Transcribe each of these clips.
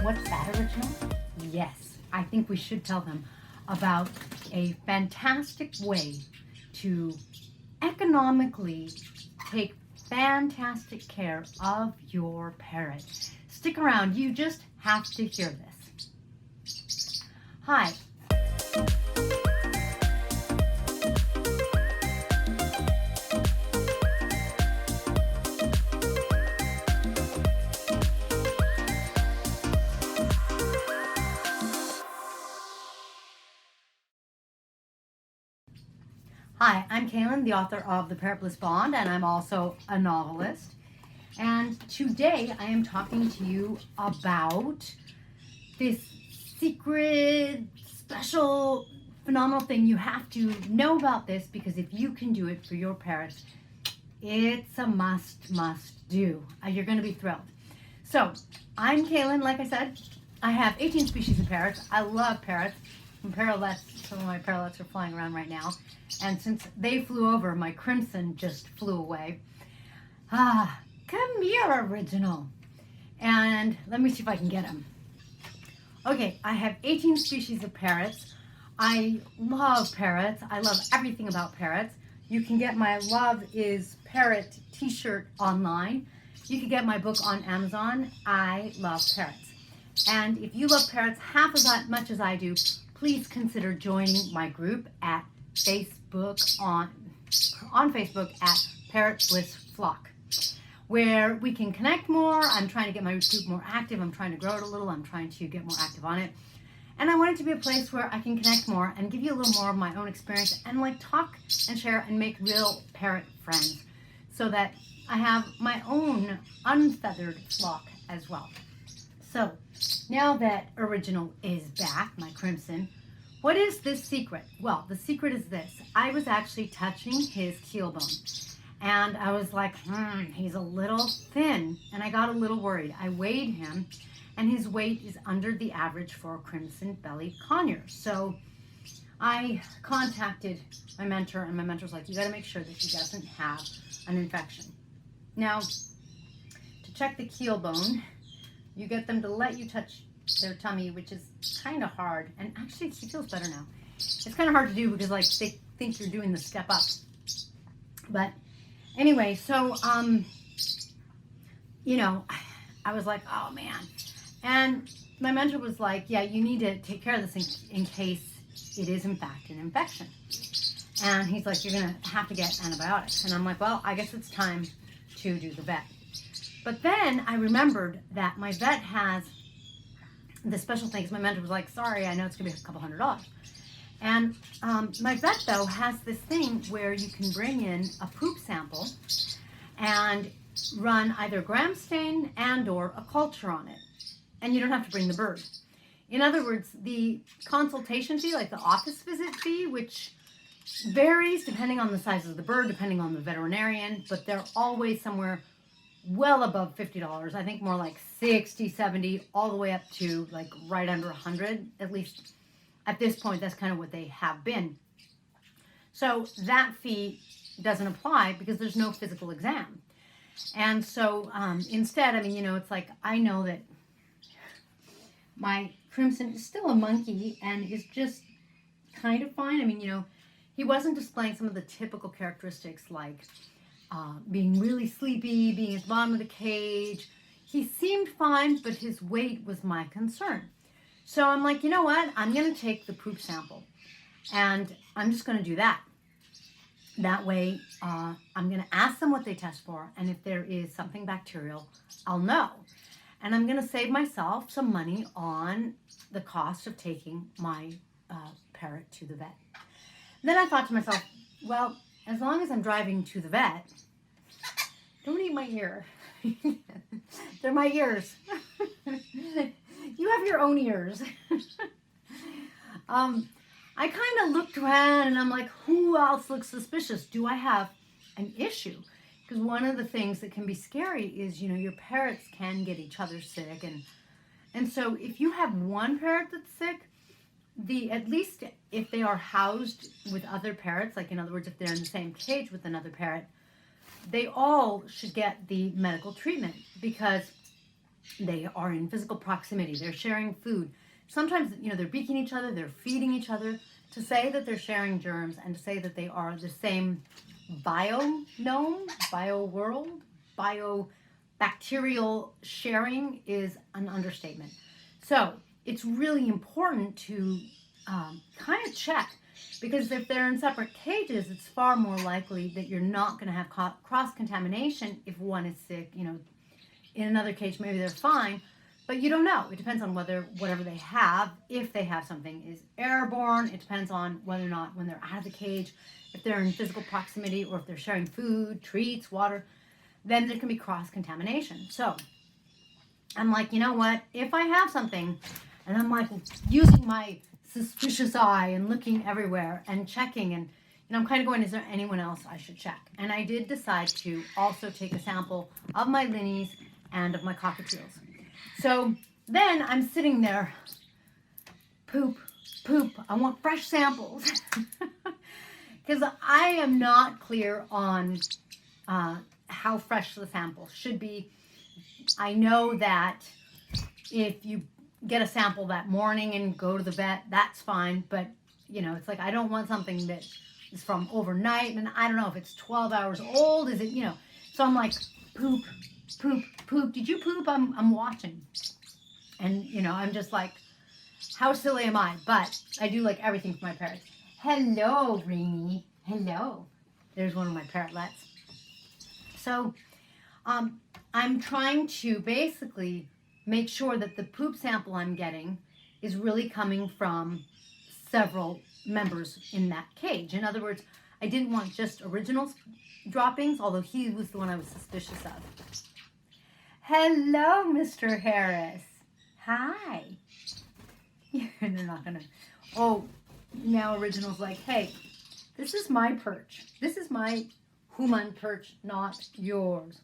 What's that, Original? Yes, I think we should tell them about a fantastic way to economically take fantastic care of your parrot. Stick around, you just have to hear this. Hi. Hi, I'm Kaylin, the author of The Parrot Bliss Bond, and I'm also a novelist. And today I am talking to you about this secret, special, phenomenal thing. You have to know about this because if you can do it for your parrots, it's a must do. You're going to be thrilled. So, I'm Kaylin, like I said. I have 18 species of parrots. I love parrots. And parrots, some of my parrots are flying around right now. And since they flew over, my Crimson just flew away. Come here, Original. And let me see if I can get him. Okay, I have 18 species of parrots. I love parrots. I love everything about parrots. You can get my Love is Parrot t-shirt online. You can get my book on Amazon. I love parrots. And if you love parrots half as much as I do, please consider joining my group at Facebook on Facebook at Parrot Bliss Flock, where we can connect more. I'm trying to get my group more active. I'm trying to grow it a little. I'm trying to get more active on it. And I want it to be a place where I can connect more and give you a little more of my own experience and like talk and share and make real parrot friends so that I have my own unfeathered flock as well. So now that Original is back, my Crimson, what is this secret? Well, the secret is this. I was actually touching his keel bone and I was like, he's a little thin, and I got a little worried. I weighed him and his weight is under the average for a Crimson-bellied Conure. So I contacted my mentor, and my mentor's like, you got to make sure that he doesn't have an infection. Now, to check the keel bone, you get them to let you touch their tummy, which is kind of hard. And actually, she feels better now. It's kind of hard to do because like they think you're doing the step up. But anyway, so you know, I was like, oh man. And my mentor was like, yeah, you need to take care of this in case it is in fact an infection. And he's like, you're gonna have to get antibiotics. And I'm like, well, I guess it's time to do the vet. But then I remembered that my vet has the special thing, because my mentor was like, sorry, I know it's gonna be a couple $100. And my vet though has this thing where you can bring in a poop sample and run either gram stain and or a culture on it. And you don't have to bring the bird. In other words, the consultation fee, like the office visit fee, which varies depending on the size of the bird, depending on the veterinarian, but they're always somewhere well above $50. I think more like 60, 70, all the way up to like right under 100. At least at this point, that's kind of what they have been. So that fee doesn't apply because there's no physical exam. And so instead, I mean, you know, it's like, I know that my Crimson is still a monkey and is just kind of fine. I mean, you know, he wasn't displaying some of the typical characteristics like being really sleepy, being at the bottom of the cage. He seemed fine, but his weight was my concern. So I'm like, you know what? I'm going to take the poop sample and I'm just going to do that. That way, I'm going to ask them what they test for. And if there is something bacterial, I'll know. And I'm going to save myself some money on the cost of taking my parrot to the vet. Then I thought to myself, well, as long as I'm driving to the vet, don't eat my ear. They're my ears. You have your own ears. I kind of looked around and I'm like, who else looks suspicious? Do I have an issue? Because one of the things that can be scary is, you know, your parrots can get each other sick. And so if you have one parrot that's sick, at least if they are housed with other parrots, like in other words, if they're in the same cage with another parrot, they all should get the medical treatment because they are in physical proximity, they're sharing food. Sometimes, they're beaking each other, they're feeding each other. To say that they're sharing germs and to say that they are the same bio-gnome, bio-world, bio-bacterial sharing is an understatement. So it's really important to kind of check, because if they're in separate cages, it's far more likely that you're not going to have cross-contamination if one is sick. In another cage, maybe they're fine, but you don't know. It depends on whatever they have, if they have something, is airborne. It depends on whether or not when they're out of the cage, if they're in physical proximity or if they're sharing food, treats, water, then there can be cross-contamination. So I'm like, you know what? If I have something and I'm like using my suspicious eye and looking everywhere and checking, and I'm kind of going, is there anyone else I should check? And I did decide to also take a sample of my Linnies and of my Cockatiels. So then I'm sitting there, poop, I want fresh samples. Because I am not clear on how fresh the samples should be. I know that if you get a sample that morning and go to the vet, that's fine. But, it's like I don't want something that is from overnight. And I don't know if it's 12 hours old. Is it, So I'm like, poop. Did you poop? I'm watching. And, I'm just like, how silly am I? But I do like everything for my parrots. Hello, Rainy. Hello. There's one of my parrotlets. So I'm trying to basically make sure that the poop sample I'm getting is really coming from several members in that cage. In other words, I didn't want just original droppings, although he was the one I was suspicious of. Hello, Mr. Harris. Hi. They're not gonna. Oh, now Original's like, hey, this is my perch. This is my human perch, not yours.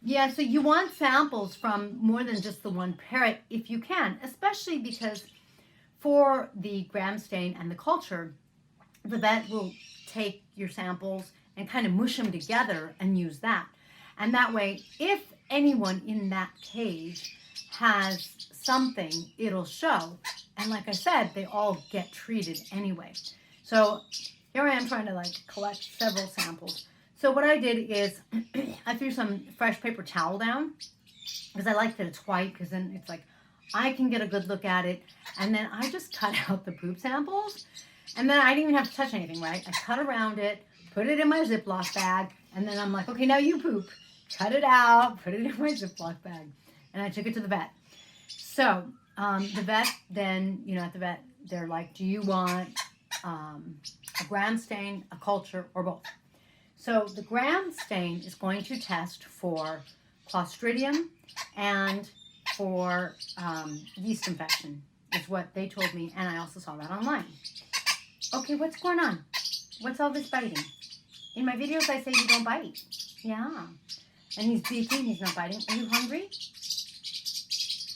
Yeah, so you want samples from more than just the one parrot if you can, especially because for the gram stain and the culture, the vet will take your samples and kind of mush them together and use that. And that way, if anyone in that cage has something, it'll show. And like I said, they all get treated anyway. So here I am trying to collect several samples. So what I did is I threw some fresh paper towel down because I like that it's white, because then it's like I can get a good look at it. And then I just cut out the poop samples, and then I didn't even have to touch anything, right? I cut around it, put it in my Ziploc bag, and then I'm like, okay, now you poop. Cut it out, put it in my Ziploc bag. And I took it to the vet. So the vet then, at the vet, they're like, do you want a gram stain, a culture, or both? So the gram stain is going to test for Clostridium and for yeast infection, is what they told me, and I also saw that online. Okay, what's going on? What's all this biting? In my videos, I say you don't bite. Yeah. And he's beaking, he's not biting. Are you hungry?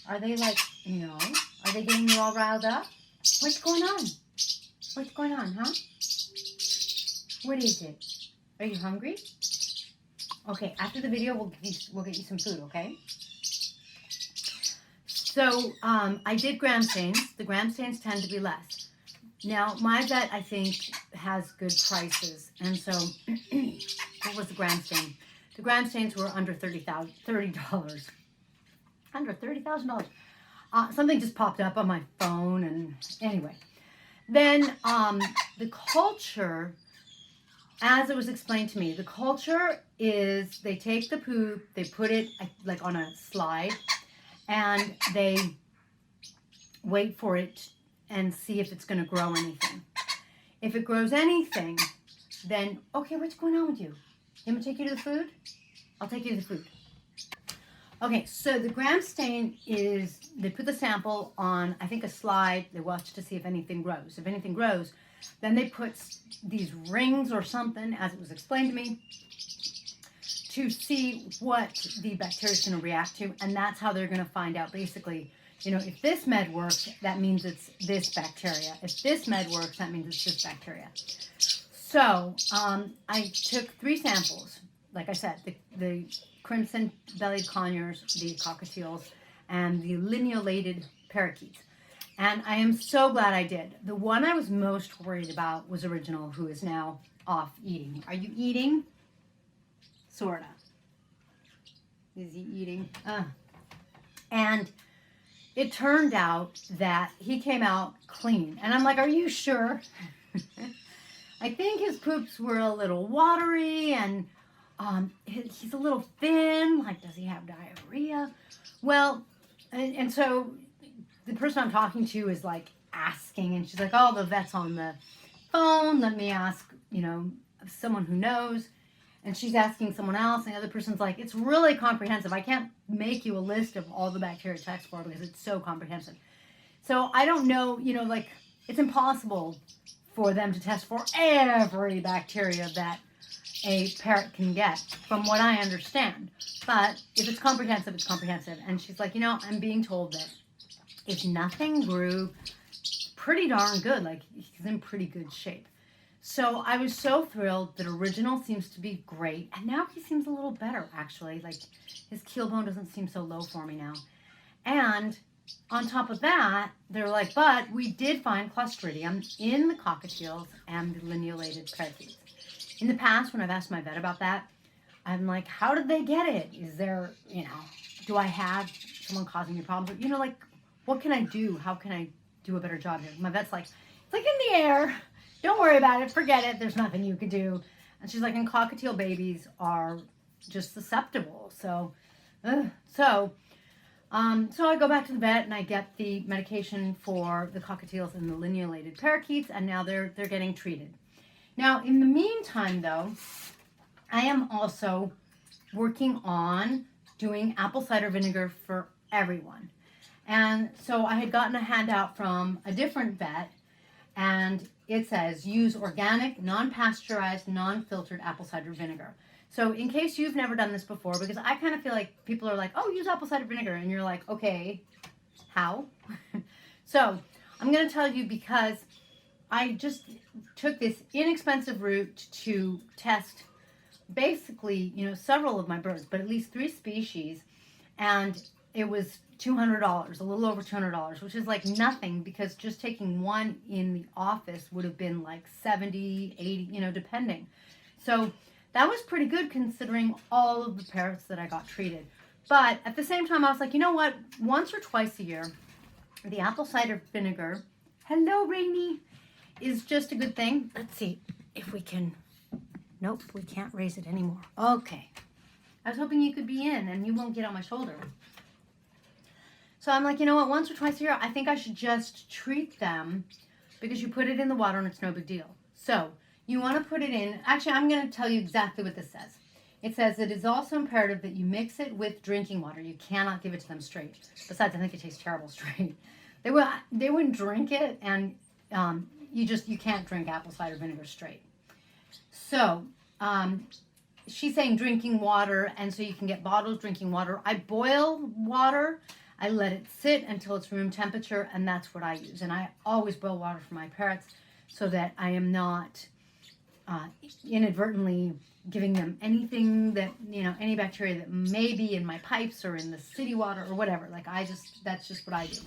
Are they like, no? Are they getting you all riled up? What's going on? What's going on, huh? What is it? Are you hungry? Okay, after the video, we'll get you some food, okay? So I did gram stains. The gram stains tend to be less. Now, my vet, I think, has good prices. And so, what was the gram stain? The gram stains were under $30. Under $30,000. Something just popped up on my phone, and anyway. Then the culture, as it was explained to me, the culture is they take the poop, they put it like on a slide, and they wait for it and see if it's going to grow anything. If it grows anything, then, okay, what's going on with you? You want me to take you to the food? I'll take you to the food. Okay, so the gram stain is, they put the sample on, I think, a slide. They watch to see if anything grows. If anything grows, then they put these rings or something, as it was explained to me, to see what the bacteria is going to react to. And that's how they're going to find out, basically, if this med works, that means it's this bacteria. If this med works, that means it's this bacteria. So I took 3 samples. Like I said, the Crimson-bellied Conures, the Cockatiels, and the lineolated parakeets. And I am so glad I did. The one I was most worried about was Original, who is now off eating. Are you eating? Sorta. Is he eating? And it turned out that he came out clean. And I'm like, are you sure? I think his poops were a little watery and he's a little thin. Like, does he have diarrhea? Well, and so the person I'm talking to is like asking, and she's like, oh, the vet's on the phone. Let me ask, someone who knows. And she's asking someone else, and the other person's like, it's really comprehensive. I can't make you a list of all the bacteria to test for because it's so comprehensive. So I don't know, like, it's impossible for them to test for every bacteria that a parrot can get, from what I understand. But if it's comprehensive, it's comprehensive. And she's like, I'm being told that if nothing grew, pretty darn good. Like, he's in pretty good shape. So I was so thrilled that Original seems to be great. And now he seems a little better, actually. Like, his keel bone doesn't seem so low for me now. And on top of that, they're like, but we did find Clostridium in the cockatiels and the lineolated parakeets. In the past, when I've asked my vet about that, I'm like, how did they get it? Is there, do I have someone causing me problems? Like, what can I do? How can I do a better job here? My vet's like, it's like in the air. Don't worry about it. Forget it. There's nothing you could do. And she's like, and cockatiel babies are just susceptible. So I go back to the vet and I get the medication for the cockatiels and the lineolated parakeets, and now they're getting treated. Now, in the meantime, though, I am also working on doing apple cider vinegar for everyone. And so I had gotten a handout from a different vet, and it says, use organic, non-pasteurized, non-filtered apple cider vinegar. So in case you've never done this before, because I kind of feel like people are like, oh, use apple cider vinegar. And you're like, okay, how? So I'm going to tell you, because I just took this inexpensive route to test basically, several of my birds, but at least 3 species. And it was $200, a little over $200, which is like nothing, because just taking one in the office would have been like 70, 80, depending. So that was pretty good considering all of the parrots that I got treated. But at the same time, I was like, you know what? Once or twice a year, the apple cider vinegar, hello, Rainy, is just a good thing. Let's see if we can, nope, we can't raise it anymore. Okay. I was hoping you could be in and you won't get on my shoulder. So I'm like, you know what, once or twice a year, I think I should just treat them, because you put it in the water and it's no big deal. So you want to put it in, actually, I'm going to tell you exactly what this says. It says it is also imperative that you mix it with drinking water. You cannot give it to them straight. Besides, I think it tastes terrible straight. They wouldn't drink it, and you can't drink apple cider vinegar straight. So she's saying drinking water, and so you can get bottled drinking water. I boil water. I let it sit until it's room temperature, and that's what I use. And I always boil water for my parrots so that I am not inadvertently giving them anything that, any bacteria that may be in my pipes or in the city water or whatever. Like, that's just what I do.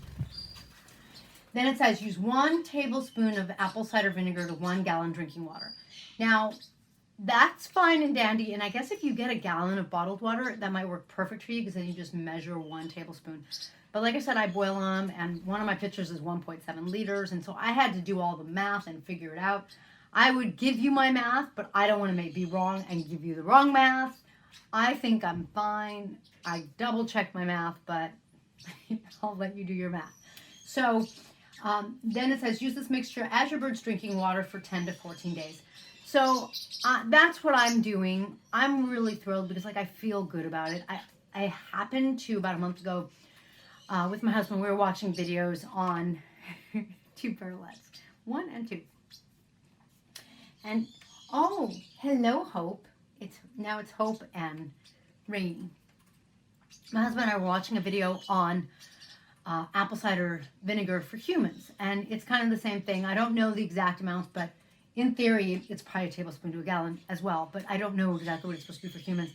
Then it says use 1 tablespoon of apple cider vinegar to 1 gallon drinking water. Now, that's fine and dandy, and I guess if you get a gallon of bottled water, that might work perfect for you, because then you just measure 1 tablespoon. But like I said, I boil them, and one of my pitchers is 1.7 liters, and so I had to do all the math and figure it out. I would give you my math, but I don't want to be wrong and give you the wrong math. I think I'm fine. I double-checked my math, but I'll let you do your math. So then it says use this mixture as your bird's drinking water for 10 to 14 days. So that's what I'm doing. I'm really thrilled because, like, I feel good about it. I happened to, about a month ago, with my husband, we were watching videos on 2 parrots, 1 and 2. And, oh, hello, Hope. Now it's Hope and Rainy. My husband and I were watching a video on apple cider vinegar for humans. And it's kind of the same thing. I don't know the exact amounts, but in theory, it's probably a tablespoon to a gallon as well, but I don't know exactly what it's supposed to be for humans.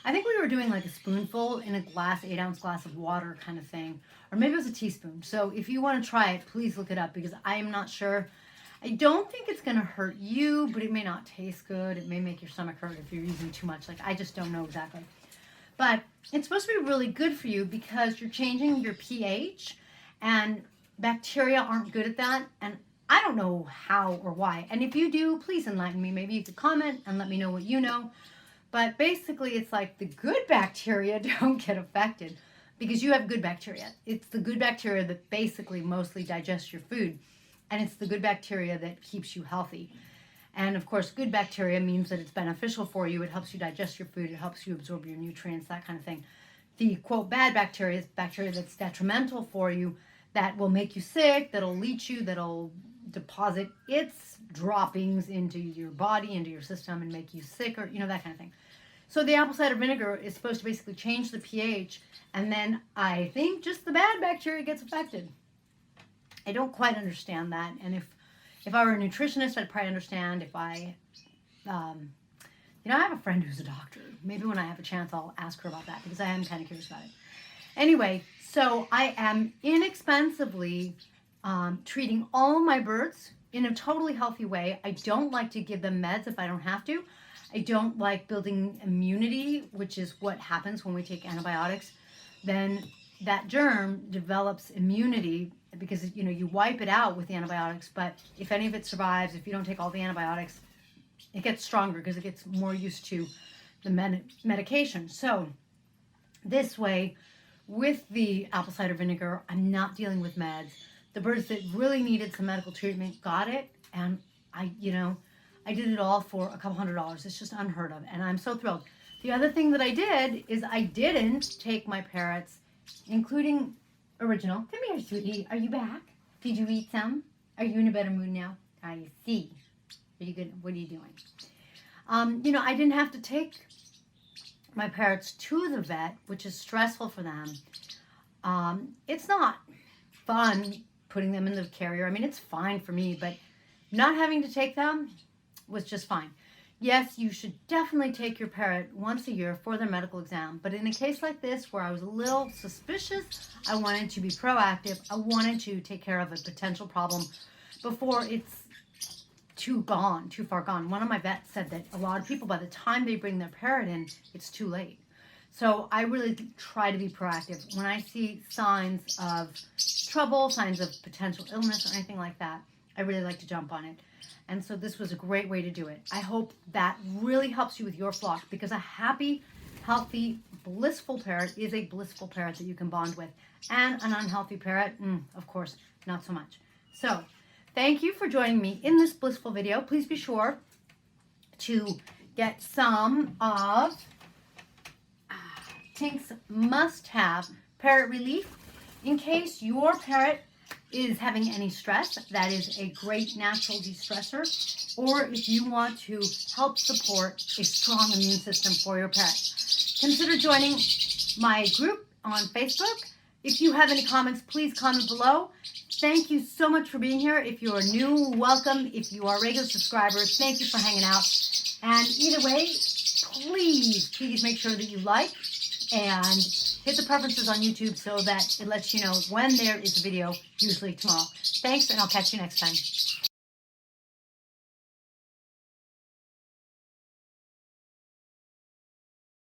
I think we were doing like a spoonful in a glass, 8-ounce glass of water kind of thing. Or maybe it was a teaspoon. So if you want to try it, please look it up because I am not sure. I don't think it's going to hurt you, but it may not taste good. It may make your stomach hurt if you're using too much. Like, I just don't know exactly. But it's supposed to be really good for you because you're changing your pH, and bacteria aren't good at that. And I don't know how or why. And if you do, please enlighten me. Maybe you could comment and let me know what you know. But basically, it's like the good bacteria don't get affected because you have good bacteria. It's the good bacteria that basically mostly digest your food. And it's the good bacteria that keeps you healthy. And of course, good bacteria means that it's beneficial for you. It helps you digest your food. It helps you absorb your nutrients, that kind of thing. The, quote, bad bacteria is bacteria that's detrimental for you, that will make you sick, that'll leach you, that'll deposit its droppings into your body, into your system, and make you sick, or, you know, that kind of thing. So the apple cider vinegar is supposed to basically change the pH, and then I think just the bad bacteria gets affected. I don't quite understand that, and if I were a nutritionist, I'd probably understand. If I, you know, I have a friend who's a doctor. Maybe when I have a chance, I'll ask her about that because I am kind of curious about it. Anyway, so I am inexpensively treating all my birds in a totally healthy way. I don't like to give them meds if I don't have to. I don't like building immunity, which is what happens when we take antibiotics. Then that germ develops immunity because, you know, you wipe it out with the antibiotics, but if any of it survives, if you don't take all the antibiotics, it gets stronger because it gets more used to the medication. So this way, with the apple cider vinegar, I'm not dealing with meds. The birds that really needed some medical treatment got it, and I did it all for a couple $100. It's just unheard of, and I'm so thrilled. The other thing that I did is I didn't take my parrots, including Original. Come here, sweetie. Are you back? Did you eat some? Are you in a better mood now? I see. Are you good? What are you doing? You know, I didn't have to take my parrots to the vet, which is stressful for them. It's not fun putting them in the carrier. I mean, it's fine for me, but not having to take them was just fine. Yes, you should definitely take your parrot once a year for their medical exam. But in a case like this, where I was a little suspicious, I wanted to be proactive. I wanted to take care of a potential problem before it's too far gone. One of my vets said that a lot of people, by the time they bring their parrot in, it's too late. So I really try to be proactive. When I see signs of trouble, signs of potential illness or anything like that, I really like to jump on it. And so this was a great way to do it. I hope that really helps you with your flock, because a happy, healthy, blissful parrot is a blissful parrot that you can bond with. And an unhealthy parrot, of course, not so much. So thank you for joining me in this blissful video. Please be sure to get some of Tink's must-have parrot relief in case your parrot is having any stress. That is a great natural de-stressor. Or if you want to help support a strong immune system for your parrot, consider joining my group on Facebook. If you have any comments, please comment below. Thank you so much for being here. If you are new, welcome. If you are regular subscribers, thank you for hanging out. And either way, please make sure that you like and hit the preferences on YouTube so that it lets you know when there is a video, usually tomorrow. Thanks, and I'll catch you next time.